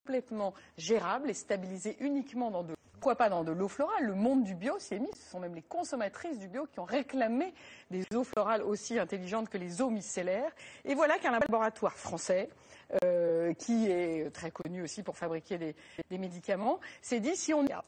complètement gérable et stabilisé uniquement dans pourquoi pas dans de l'eau florale. Le monde du bio s'y est mis. Ce sont même les consommatrices du bio qui ont réclamé des eaux florales aussi intelligentes que les eaux micellaires. Et voilà qu'un laboratoire français, qui est très connu aussi pour fabriquer des médicaments, s'est dit si on y a.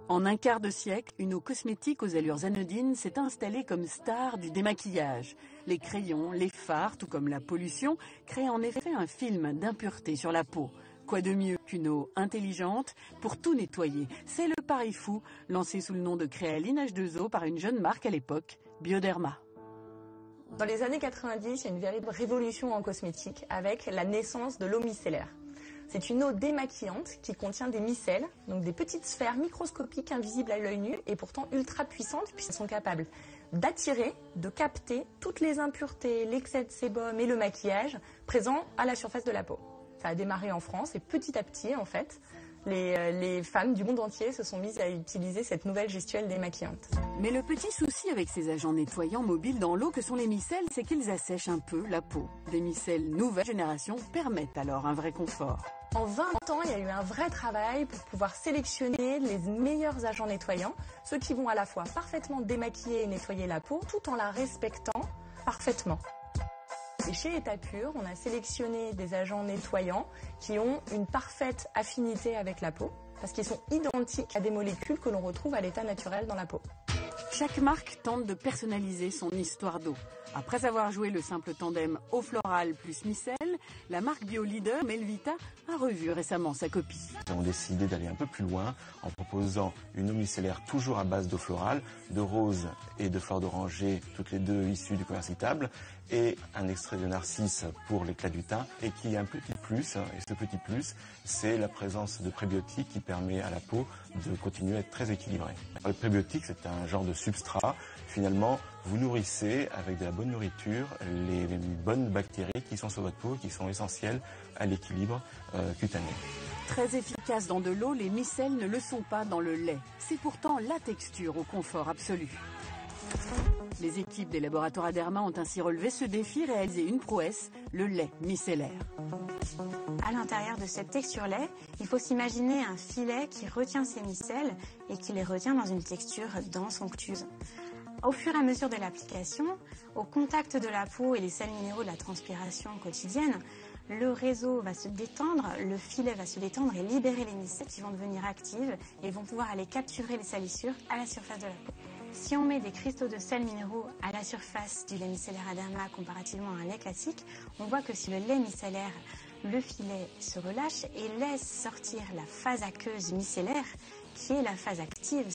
En un quart de siècle, une eau cosmétique aux allures anodines s'est installée comme star du démaquillage. Les crayons, les fards, tout comme la pollution, créent en effet un film d'impureté sur la peau. Quoi de mieux qu'une eau intelligente pour tout nettoyer? C'est le pari fou, lancé sous le nom de Créaline H2O par une jeune marque à l'époque, Bioderma. Dans les années 90, il y a une véritable révolution en cosmétique avec la naissance de l'eau micellaire. C'est une eau démaquillante qui contient des micelles, donc des petites sphères microscopiques invisibles à l'œil nu et pourtant ultra puissantes puisqu'elles sont capables d'attirer, de capter toutes les impuretés, l'excès de sébum et le maquillage présents à la surface de la peau. Ça a démarré en France et petit à petit, en fait, les femmes du monde entier se sont mises à utiliser cette nouvelle gestuelle démaquillante. Mais le petit souci avec ces agents nettoyants mobiles dans l'eau que sont les micelles, c'est qu'ils assèchent un peu la peau. Des micelles nouvelle génération permettent alors un vrai confort. En 20 ans, il y a eu un vrai travail pour pouvoir sélectionner les meilleurs agents nettoyants, ceux qui vont à la fois parfaitement démaquiller et nettoyer la peau, tout en la respectant parfaitement. Et chez Etapure, on a sélectionné des agents nettoyants qui ont une parfaite affinité avec la peau, parce qu'ils sont identiques à des molécules que l'on retrouve à l'état naturel dans la peau. Chaque marque tente de personnaliser son histoire d'eau. Après avoir joué le simple tandem eau florale plus micelle, la marque bio-leader Melvita a revu récemment sa copie. Nous avons décidé d'aller un peu plus loin en proposant une eau micellaire toujours à base d'eau florale, de rose et de fleurs d'oranger, toutes les deux issues du commerce équitable, et un extrait de narcisse pour l'éclat du teint, et qui a un petit plus, et ce petit plus, c'est la présence de prébiotiques qui permet à la peau de continuer à être très équilibrée. Le prébiotique, c'est un genre de substrat. Finalement, vous nourrissez avec de la bonne nourriture les bonnes bactéries qui sont sur votre peau, qui sont essentielles à l'équilibre cutané. Très efficaces dans de l'eau, les micelles ne le sont pas dans le lait. C'est pourtant la texture au confort absolu. Les équipes des laboratoires Aderma ont ainsi relevé ce défi, réalisé une prouesse, le lait micellaire. À l'intérieur de cette texture lait, il faut s'imaginer un filet qui retient ces micelles et qui les retient dans une texture dense, onctueuse. Au fur et à mesure de l'application, au contact de la peau et les sels minéraux de la transpiration quotidienne, le réseau va se détendre, le filet va se détendre et libérer les micelles qui vont devenir actives et vont pouvoir aller capturer les salissures à la surface de la peau. Si on met des cristaux de sels minéraux à la surface du lait micellaire Aderma comparativement à un lait classique, on voit que si le lait micellaire, le filet se relâche et laisse sortir la phase aqueuse micellaire, qui est la phase active.